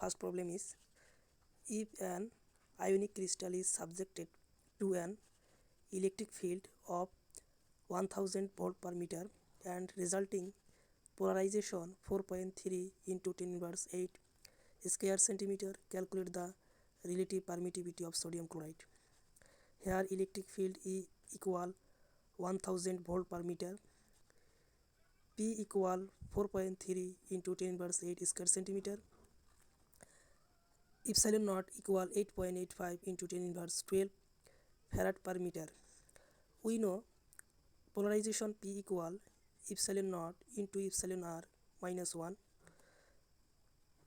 first problem is, if an ionic crystal is subjected to an electric field of 1000 volt per meter and resulting polarization 4.3 into 10 inverse 8 square centimeter, calculate the relative permittivity of sodium chloride. Here electric field E equal 1000 volt per meter, P equal 4.3 into 10 inverse 8 square centimeter, epsilon naught equal 8.85 into 10 inverse 12 farad per meter. We know polarization P equal epsilon naught into epsilon r minus 1.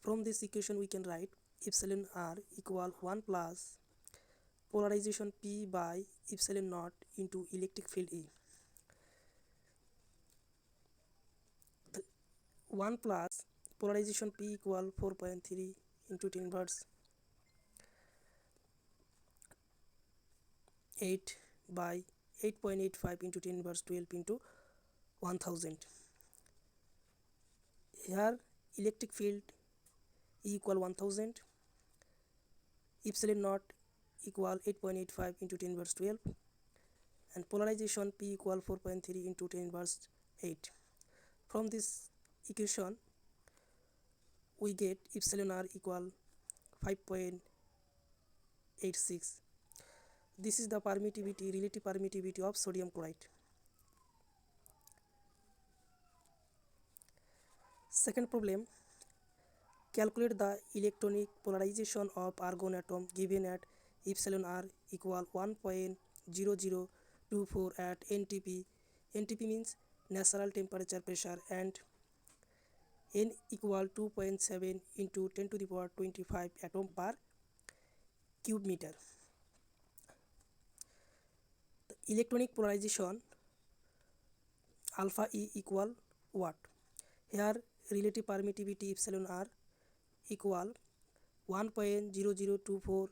From this equation we can write epsilon r equal 1 plus polarization P by epsilon naught into electric field E. 1 plus polarization P equal 4.3 into 10 inverse 8 by 8.85 into 10 inverse 12 into 1000. Here electric field E equal 1000, epsilon naught equal 8.85 into 10 inverse 12, and polarization P equal 4.3 into 10 inverse 8. From this equation we get epsilon r equal 5.86. This is the permittivity, relative permittivity of sodium chloride. Second problem, calculate the electronic polarization of argon atom given at epsilon r equal 1.0024 at NTP. NTP means natural temperature pressure, and N equal 2.7 into 10 to the power 25 atom per cube meter. The electronic polarization alpha E equal what? Here relative permittivity epsilon r equal 1.0024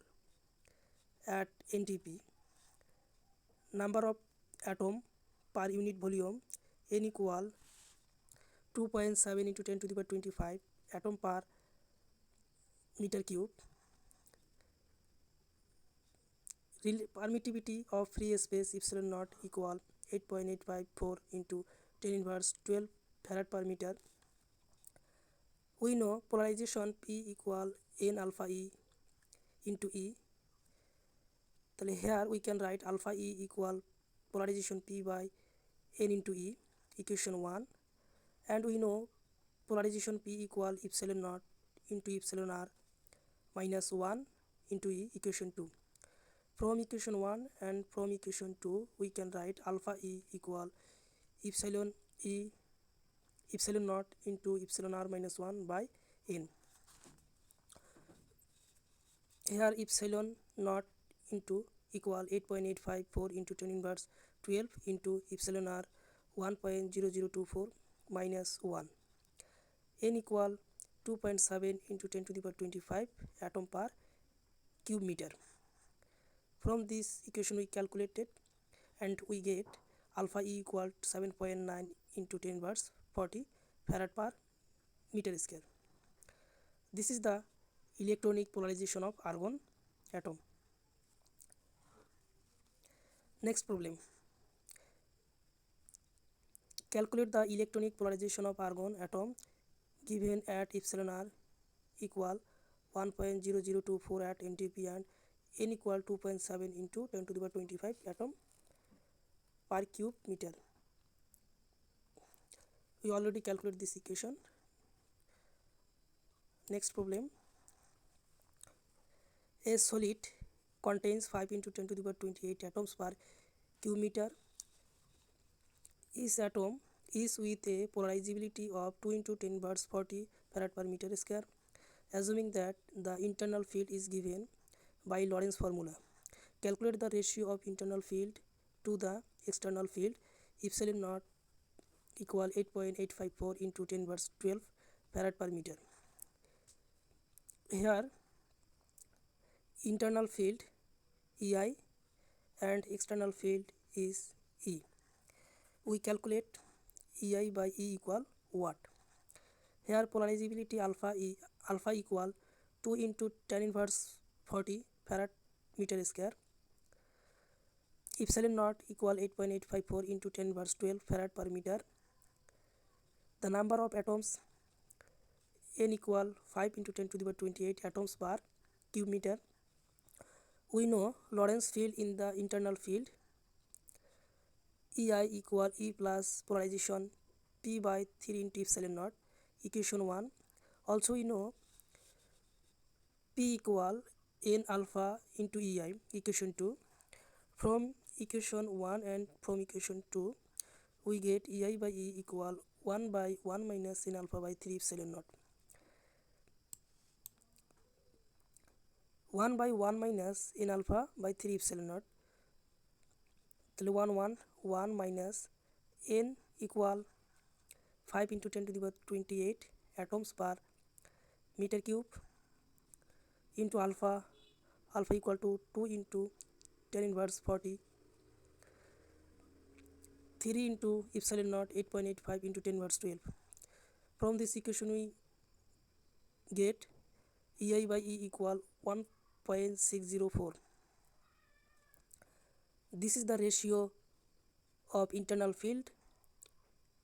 at NTP. Number of atom per unit volume N equal 2.7 into 10 to the power 25 atom per meter cube. Permittivity of free space epsilon naught equal 8.854 into 10 inverse 12 farad per meter. We know polarization P equal N alpha E into E. So here we can write alpha E equal polarization P by N into E, equation 1, and we know polarization P equal epsilon naught into epsilon r minus 1 into E, equation 2. From equation 1 and from equation 2 we can write alpha E equal epsilon naught into epsilon r minus 1 by N. Here epsilon naught into equal 8.854 into 10 inverse 12 into epsilon r 1.0024 minus 1. N equal 2.7 into 10 to the power 25 atom per cube meter. From this equation we calculated and we get alpha E equal 7.9 into 10 inverse 40 farad per meter square. This is the electronic polarization of argon atom. Next problem, calculate the electronic polarization of argon atom given at epsilon r equal 1.0024 at NTP and N equal 2.7 into 10 to the power 25 atom per cube meter. We already calculated this equation. Next problem, a solid contains 5 into 10 to the power 28 atoms per cube meter. Each atom is with a polarizability of 2 into 10 inverse 40 farad per meter square. Assuming that the internal field is given by Lorentz formula, calculate the ratio of internal field to the external field. Epsilon naught equal 8.854 into 10 inverse 12 farad per meter. Here internal field EI and external field is E. We calculate EI by E equal what? Here polarizability alpha equal 2 into 10 inverse 40 farad meter square. Epsilon naught equal 8.854 into 10 inverse 12 farad per meter. The number of atoms n equal 5 into 10 to the power 28 atoms per cube meter. We know Lorentz field in the internal field EI equal E plus polarization P by 3 into epsilon naught, equation 1. Also we know P equal n alpha into EI, equation 2. From equation 1 and from equation 2 we get EI by E equal 1 by 1 minus n alpha by 3 epsilon naught. 1 by 1 minus n alpha by 3 epsilon naught. 1 minus n equal 5 into 10 to the power 28 atoms per meter cube into alpha equal to 2 into 10 inverse 40, 3 into epsilon naught 8.85 into 10 inverse 12. From this equation we get EI by E equal 1.604. This is the ratio of internal field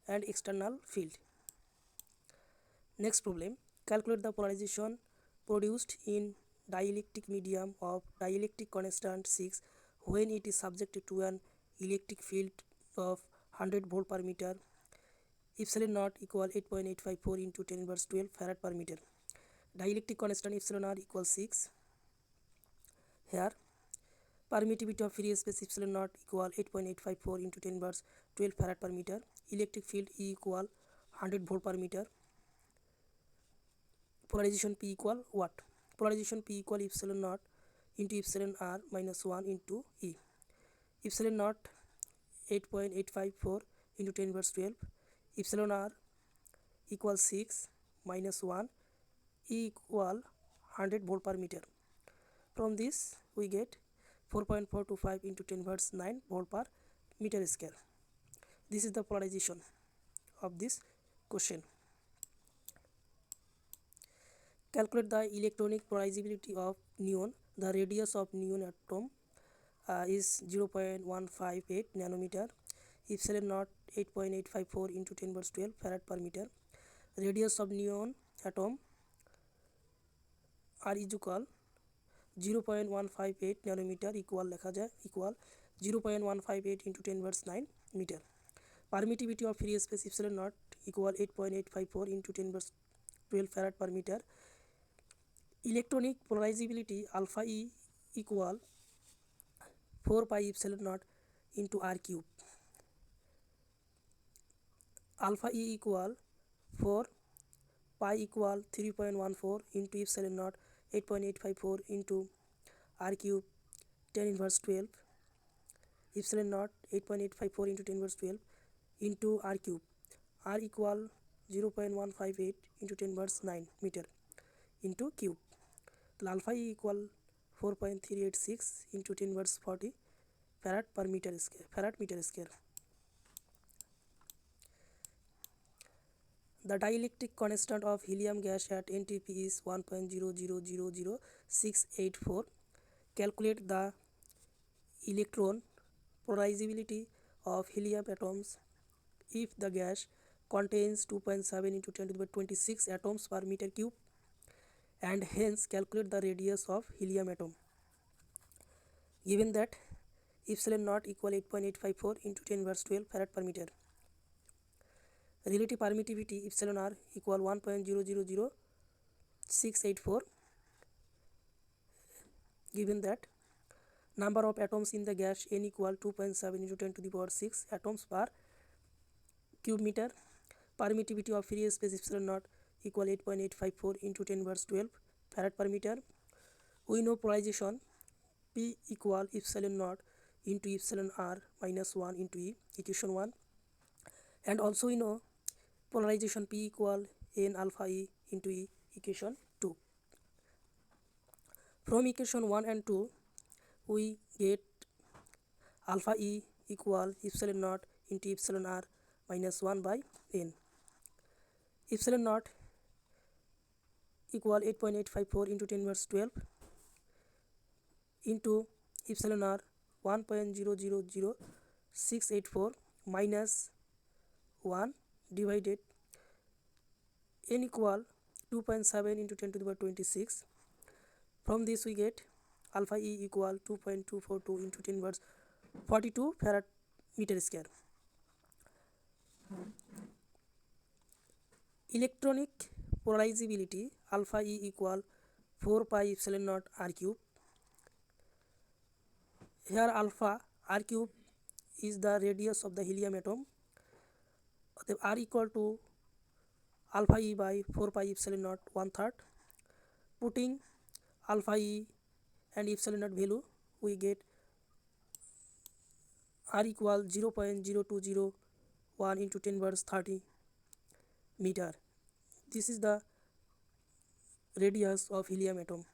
and external field. Next problem, calculate the polarization produced in dielectric medium of dielectric constant 6 when it is subjected to an electric field of 100 volt per meter. Epsilon naught equal 8.854 into 10 inverse 12 farad per meter. Dielectric constant epsilon r equals 6. Here permittivity of free space epsilon naught equal 8.854 into 10 inverse 12 farad per meter. Electric field E equal 100 volt per meter. Polarization P equal what? Polarization P equal epsilon naught into epsilon r minus 1 into E. Epsilon naught 8.854 into 10 inverse 12. Epsilon r equal 6 minus 1. E equal 100 volt per meter. From this we get 4.425 into 10 inverse 9 volt per meter square. This is the polarization of this question. Calculate the electronic polarizability of neon. The radius of neon atom is 0.158 nanometer. Epsilon naught 8.854 into 10 inverse 12 farad per meter. Radius of neon atom R is equal 0.158 nanometer equal লেখা যায় equal 0.158 into 10 inverse 9 meter. Permittivity of free space epsilon naught equal 8.854 into 10 inverse 12 farad per meter. Electronic polarizability alpha E equal 4 pi epsilon naught into r cube. Alpha E equal 4 pi equal 3.14 into epsilon naught 8.854 into r cube 10 inverse 12. Epsilon naught 8.854 into 10 inverse 12 into r cube. R equal 0.158 into 10 inverse 9 meter into cube. Alpha E equal 4.386 into 10 inverse 40 farad per meter square. Farad meter square. The dielectric constant of helium gas at NTP is 1.0000684. Calculate the electron polarizability of helium atoms if the gas contains 2.7 into 10 to the power 26 atoms per meter cube, and hence calculate the radius of helium atom. Given that epsilon naught equal 8.854 into 10 inverse 12 farad per meter. Relative permittivity epsilon r equal 1.0000684. Given that number of atoms in the gas n equal 2.7 into 10 to the power 6 atoms per cube meter. Permittivity of free space epsilon naught equal 8.854 into 10 inverse 12 farad per meter. We know polarization P equal epsilon naught into epsilon r minus 1 into E, equation 1. And also we know polarization P equal n alpha E into E, equation 2. From equation 1 and 2 we get alpha E equal epsilon naught into epsilon r minus 1 by n. Epsilon naught equal 8.854 into 10 inverse 12 into epsilon r 1.000684 minus 1 divided n equal 2.7 into 10 to the power 26. From this we get alpha E equal 2.242 into 10 inverse 42 farad meter square. Electronic polarizability alpha E equal 4 pi epsilon naught r cube. Here alpha r cube is the radius of the helium atom. The r equal to alpha E by 4 pi epsilon naught 1/3. Putting alpha E and epsilon naught value, we get r equal 0.0201 into 10 inverse 30 meter. This is the radius of helium atom.